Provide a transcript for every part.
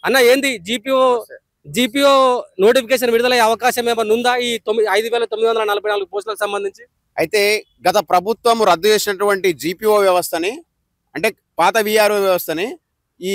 అన్న ఏంది GPO notification విడుదలయ్యే అవకాశం ఏమైనా ఉందా ఈ 5,944 పోస్టులకు సంబంధించి? అయితే గత ప్రభుత్వం రద్దు చేసినటువంటి జీపీఓ వ్యవస్థని, అంటే పాత విఆర్ఓ వ్యవస్థని ఈ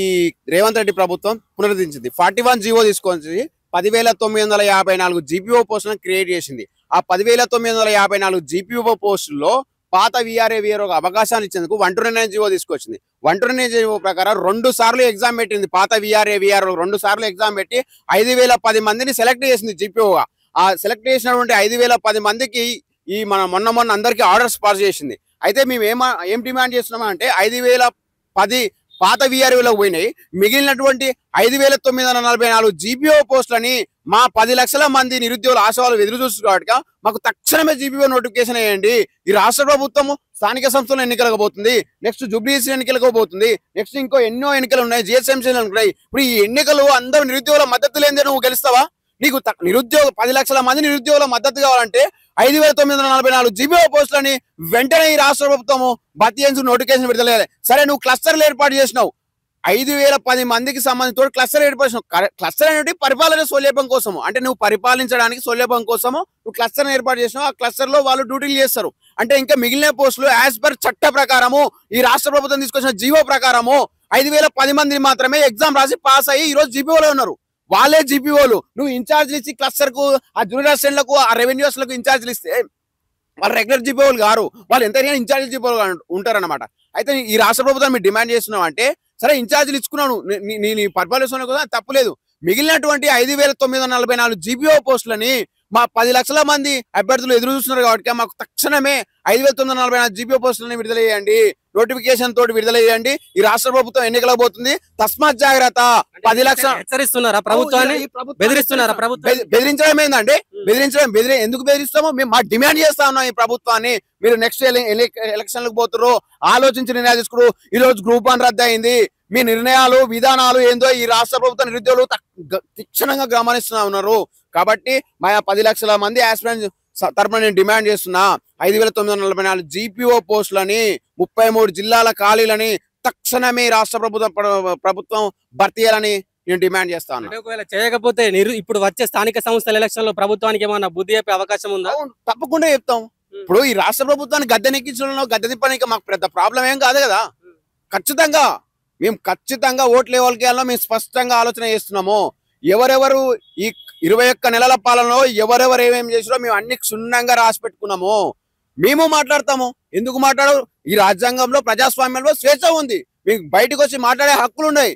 రేవంత్ రెడ్డి ప్రభుత్వం పునరుద్ధరించింది. 41 జీవో తీసుకొని 10,954 జీపీఓ పోస్టులను క్రియేట్ చేసింది. ఆ 10,954 జీపీఓ పోస్టుల్లో పాత విఆర్ఓ అవకాశాన్ని ఇచ్చేందుకు 129 జీవో తీసుకొచ్చింది. 129 జీవో ప్రకారం 2 సార్లు ఎగ్జామ్ పెట్టింది. పాత విఆర్ఓ 2 సార్లు ఎగ్జామ్ పెట్టి 5,010 మందిని సెలెక్ట్ చేసింది జీపీఓగా. ఆ సెలెక్ట్ చేసినటువంటి 5,010 మందికి ఈ మొన్న అందరికీ ఆర్డర్స్ పాస్ చేసింది. అయితే మేము ఏం డిమాండ్ చేస్తున్నామా అంటే 5,010 పాత విఆర్ఓలకు పోయినాయి, మిగిలినటువంటి 5,944 జీపీఓ పోస్టులని మా 10 లక్షల మంది నిరుద్యోగుల ఆశవాళ్ళు ఎదురు చూస్తున్నారు కాబట్టి మాకు తక్షణమే జీపీఓ నోటిఫికేషన్ వేయండి. ఈ రాష్ట్ర ప్రభుత్వం స్థానిక సంస్థల ఎన్నికలకు పోతుంది, నెక్స్ట్ జూబ్లీసీ ఎన్నికలకు పోతుంది, నెక్స్ట్ ఇంకో ఎన్నో ఎన్నికలు ఉన్నాయి, జిహెచ్ఎంసీ ఉన్నాయి. ఇప్పుడు ఈ ఎన్నికలు అందరూ నిరుద్యోగుల మద్దతు లేనిదే నువ్వు గెలుస్తావా? నీకు నిరుద్యోగ 10 లక్షల మంది నిరుద్యోగుల మద్దతు కావాలంటే 5,944 జీపీఓ పోస్టులని వెంటనే ఈ రాష్ట్ర ప్రభుత్వము భర్తీ చేసి నోటిఫికేషన్ విడుదల చేయాలి. సరే, నువ్వు క్లస్టర్లు ఏర్పాటు చేసినావు, 5,010 మందికి సంబంధించి క్లస్టర్ ఏర్పాటు చేసినావు. క్లస్టర్ అనేది పరిపాలన సౌలభ్యం కోసము, అంటే నువ్వు పరిపాలించడానికి సౌలభ్యం కోసము నువ్వు క్లస్టర్ ఏర్పాటు చేసినావు. ఆ క్లస్టర్ లో వాళ్ళు డ్యూటీలు చేస్తారు. అంటే ఇంకా మిగిలిన పోస్టులు యాజ్ పర్ చట్ట ప్రకారము ఈ రాష్ట్ర ప్రభుత్వం తీసుకొచ్చిన జీవో ప్రకారము 5,010 మంది మాత్రమే ఎగ్జామ్ రాసి పాస్ అయ్యి ఈ రోజు జీపీఓలో ఉన్నారు. వాళ్ళే జీపీఓలు. నువ్వు ఇన్ఛార్జ్లు ఇచ్చి క్లస్టర్ కు, ఆ జూనియర్ అసిస్టెంట్లకు, ఆ రెవెన్యూస్లకు ఇన్ఛార్జ్లు ఇస్తే వాళ్ళు రెగ్యులర్ జీపీఓలు గారు, వాళ్ళు ఎంతైనా ఇన్ఛార్జ్ జీపీఓలు ఉంటారన్నమాట. అయితే ఈ రాష్ట్ర ప్రభుత్వం మీరు డిమాండ్ చేస్తున్నావు అంటే, సరే ఇన్ఛార్జ్లు ఇచ్చుకున్నాను, నీ పరిపాలన కూడా తప్పులేదు. మిగిలినటువంటి 5,944 జీపీఓ పోస్టులని మా 10 లక్షల మంది అభ్యర్థులు ఎదురు చూస్తున్నారు కాబట్టి మాకు తక్షణమే 5,944 జీపీఓ పోస్టులని విడుదల చేయండి, నోటిఫికేషన్ తోటి విడుదల చేయండి. ఈ రాష్ట్ర ప్రభుత్వం ఎన్నికలకు పోతుంది, తస్మాత్ జాగ్రత్త. 10 లక్షల హెచ్చరిస్తున్నారా ప్రభుత్వాన్ని? బెదిరిస్తున్నారా ప్రభుత్వం? బెదిరించడం ఏంటంటే ఎందుకు బెదిరిస్తామో మేము మా డిమాండ్ చేస్తా ఉన్నాం ఈ ప్రభుత్వాన్ని. మీరు నెక్స్ట్ ఎలక్షన్లకు పోతున్నారు, ఆలోచించి నిర్ణయాలు తీసుకురు. ఈ రోజు గ్రూప్ 1 రద్దు అయింది. మీ నిర్ణయాలు విధానాలు ఏందో ఈ రాష్ట్ర ప్రభుత్వ నిరుద్యోగులు తీక్షణంగా గమనిస్తున్నా ఉన్నారు. కాబట్టి మా 10 లక్షల మంది ఆస్పిరెంట్స్ తరపున నేను డిమాండ్ చేస్తున్నా, 5,944 జీపీఓ పోస్టులని, 33 జిల్లాల ఖాళీలని తక్షణమే రాష్ట్ర ప్రభుత్వం భర్తీ చేయాలని నేను డిమాండ్ చేస్తాను. ఒకవేళ చేయకపోతే ఇప్పుడు వచ్చే స్థానిక సంస్థల ఎలక్షన్ లో ప్రభుత్వానికి ఏమన్నా బుద్ధి చెప్పే అవకాశం ఉందా? తప్పకుండా చెప్తాం. ఇప్పుడు ఈ రాష్ట్ర ప్రభుత్వాన్ని గద్దెనెక్కించడంలో, గద్దె తిప్పడానికి మాకు పెద్ద ప్రాబ్లం ఏం కాదు కదా. ఖచ్చితంగా ఓట్లు ఎవరికి మేము స్పష్టంగా ఆలోచన చేస్తున్నాము. ఎవరెవరు ఈ 21 నెలల పాలనలో ఎవరెవరు ఏమేమి చేసిరో మేము అన్ని క్షుణ్ణంగా రాసి పెట్టుకున్నాము. మేము మాట్లాడతాము. ఎందుకు మాట్లాడరు? ఈ రాజ్యాంగంలో, ప్రజాస్వామ్యంలో స్వేచ్ఛ ఉంది. మీకు బయటకు వచ్చి మాట్లాడే హక్కులు ఉన్నాయి.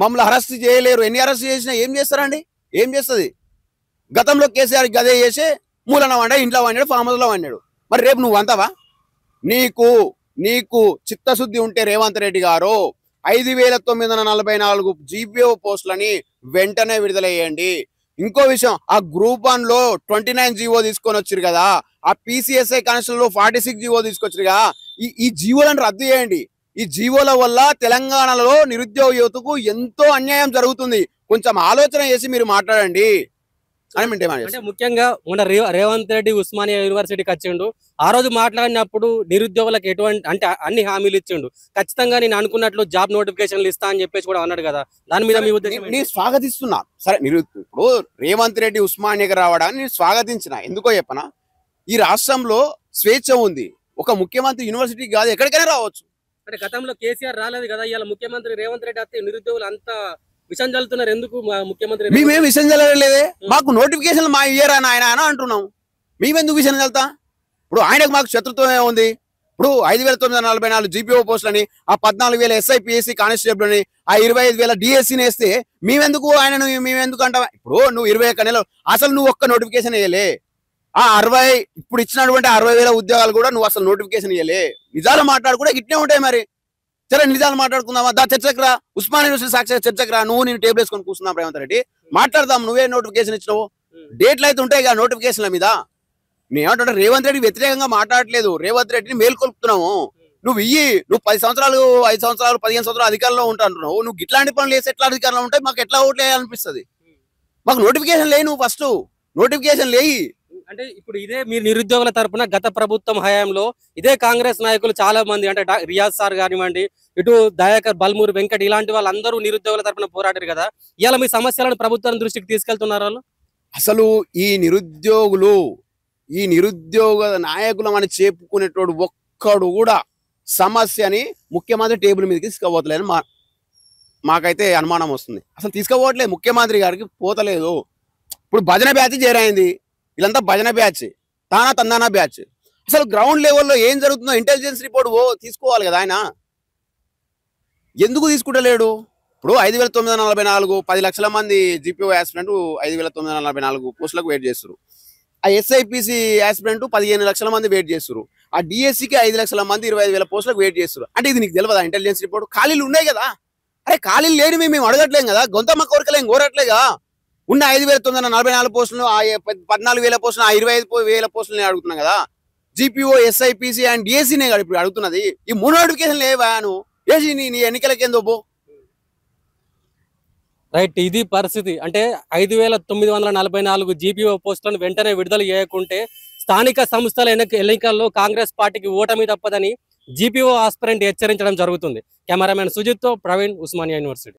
మమ్మల్ని అరెస్ట్ చేయలేరు. ఎన్ని అరెస్ట్ చేసినా ఏం చేస్తారండి? ఏం చేస్తుంది? గతంలో కేసీఆర్ గదే చేసి మూలన వండాడు, ఇంట్లో వండాడు, ఫామ్ హౌస్ లో వండాడు. మరి రేపు నువ్వు అంతావా? నీకు చిత్తశుద్ధి ఉంటే రేవంత్ రెడ్డి గారు 5,944 జీపీఓ పోస్టులని వెంటనే విడుదల చేయండి. ఇంకో విషయం, ఆ గ్రూప్ 1 లో 29 జీవో తీసుకొని వచ్చారు కదా, ఆ PCSI కానిస్టేబుల్ లో 46 జీవో తీసుకొచ్చారు కదా, ఈ జీవోలను రద్దు చేయండి. ఈ జీవోల వల్ల తెలంగాణలో నిరుద్యోగ యువతకు ఎంతో అన్యాయం జరుగుతుంది. కొంచెం ఆలోచన చేసి మీరు మాట్లాడండి అని మేము డిమాండ్ చేస్తాం. అంటే ముఖ్యంగా మన రేవంత్ రెడ్డి ఉస్మానియా యూనివర్సిటీకి వచ్చిండు. ఆ రోజు మాట్లాడినప్పుడు నిరుద్యోగులకు ఎటువంటి అంటే అన్ని హామీలు ఇచ్చిండు. ఖచ్చితంగా నేను అనుకున్నట్లు జాబ్ నోటిఫికేషన్లు ఇస్తా అని చెప్పేసి కూడా అన్నాడు కదా. దాని మీద మీ ఉద్దేశం? నేను స్వాగతిస్తున్నా. సరే, ఇప్పుడు రేవంత్ రెడ్డి ఉస్మానియాకి రావడాన్ని నేను స్వాగతించిన. ఎందుకో చెప్పనా, ఈ రాష్ట్రంలో స్వేచ్ఛ ఉంది. ఒక ముఖ్యమంత్రి యూనివర్సిటీకి కాదు ఎక్కడికైనా రావచ్చు. అంటే గతంలో కేసీఆర్ రాలేదు కదా, ఇవాళ ముఖ్యమంత్రి రేవంత్ రెడ్డి వస్తే నిరుద్యోగులు అంతా విషం చల్లుతున్నారు. ఎందుకు ముఖ్యమంత్రి? మేమేం విషయం చల్లలేదే, మాకు నోటిఫికేషన్ మా ఇయ్యరా ఆయన అని అంటున్నాం. మేమెందుకు విషయం చల్లుతా? ఇప్పుడు ఆయనకు మాకు శత్రుత్వమే ఉంది. ఇప్పుడు 5,944 జీపీఓ పోస్టులని, ఆ 14,000 SIPSC కానిస్టేబుల్ అని, ఆ 25,000 DSCని వేస్తే మేమెందుకు అంటావా? ఇప్పుడు నువ్వు 21 నెలలు అసలు నువ్వు ఒక్క నోటిఫికేషన్ వేయలే. ఆ 60 ఇప్పుడు ఇచ్చినటువంటి 60,000 ఉద్యోగాలు కూడా నువ్వు అసలు నోటిఫికేషన్ ఇవ్వలే. నిజాలు మాట్లాడు కూడా ఇట్నే ఉంటాయి. మరి సరే, నిజాలు మాట్లాడుకుందామా? చర్చకు రా, ఉస్మానియా యూనివర్సిటీ సాక్షి చర్చకు రా. నేను టేబుల్ వేసుకొని కూర్చున్నాం రేవంత్ రెడ్డి, మాట్లాడదాం. నువ్వే నోటిఫికేషన్ ఇచ్చినావు, డేట్లు అయితే ఉంటాయి కదా నోటిఫికేషన్ల మీద. నేనేమంటే రేవంత్ రెడ్డి వ్యతిరేకంగా మాట్లాడలేదు, రేవంత్ రెడ్డిని మేల్కొల్పుతున్నావు. నువ్వు 10 సంవత్సరాలు, 5 సంవత్సరాలు, 15 సంవత్సరాలు అధికారంలో ఉంటాంటున్నావు. నువ్వు ఇట్లాంటి పనులు వేసి ఎట్లా అధికారంలో ఉంటాయి? మాకు ఎట్లా ఓట్లు వేయాలనిపిస్తుంది? మాకు నోటిఫికేషన్ లేయి. నువ్వు ఫస్ట్ నోటిఫికేషన్ లేయి. అంటే ఇప్పుడు ఇదే మీరు నిరుద్యోగుల తరపున గత ప్రభుత్వం హయాంలో ఇదే కాంగ్రెస్ నాయకులు చాలా మంది, అంటే రియాజ్ సార్ కానివ్వండి, ఇటు దయాకర్, బల్మూరు వెంకట్ ఇలాంటి వాళ్ళందరూ నిరుద్యోగుల తరపున పోరాడారు కదా. ఇలా మీ సమస్యలను ప్రభుత్వం దృష్టికి తీసుకెళ్తున్నారు వాళ్ళు. అసలు ఈ నిరుద్యోగ నాయకులం అని చెప్పుకునేటోడు ఒక్కడు కూడా సమస్యని ముఖ్యమంత్రి టేబుల్ మీదకి తీసుకుపోతలేని మాకైతే అనుమానం వస్తుంది. అసలు తీసుకుపోవట్లేదు, ముఖ్యమంత్రి గారికి పోతలేదు. ఇప్పుడు భజన బ్యాచ్ చేరైంది, వీళ్ళంతా భజన బ్యాచ్, తానా తందానా బ్యాచ్. అసలు గ్రౌండ్ లెవెల్లో ఏం జరుగుతుందో ఇంటెలిజెన్స్ రిపోర్ట్ తీసుకోవాలి కదా ఆయన. ఎందుకు తీసుకుంటలేడు? ఇప్పుడు 5,944 10 లక్షల మంది జీపీఓ యాస్పిరెంట్ 5,944 పోస్టులకు వెయిట్ చేస్తారు. ఆ ఎస్ఐపిసి యాస్పిరెంట్ 15 లక్షల మంది వెయిట్ చేస్తారు. ఆ డిఎస్సికి 5 లక్షల మంది 25,000 పోస్టులకు వెయిట్ చేస్తారు. అంటే ఇది నీకు తెలియదా? ఇంటెలిజెన్స్ రిపోర్ట్ ఖాళీలు ఉన్నాయి కదా. అరే ఖాళీలు లేని మేము అడగట్లేం కదా, గొంతమ్మ కోరికలేం కోరట్లేగా. ఉన్న 5,944 పోస్టులు, ఆ 14,000 పోస్టులు, ఆ 25,000 పోస్టులు అడుగుతున్నాం కదా. జీపీఓ, ఎస్ఐపిసి అండ్ డిఎస్సీనే కదా ఇప్పుడు అడుగుతున్నది. ఈ 3 నోటిఫికేషన్ లేవా నువ్వు ఏసి నీ ఎన్నికలకేందో పో. రైట్, ఇది పరిస్థితి. అంటే 5,944 జీపీఓ పోస్టులను వెంటనే విడుదల చేయకుంటే స్థానిక సంస్థల ఎన్నికల్లో కాంగ్రెస్ పార్టీకి ఓటమి తప్పదని జీపీఓ ఆస్పిరెంట్ హెచ్చరించడం జరుగుతుంది. కెమెరామెన్ సుజిత్తో ప్రవీణ్, ఉస్మానియా యూనివర్సిటీ.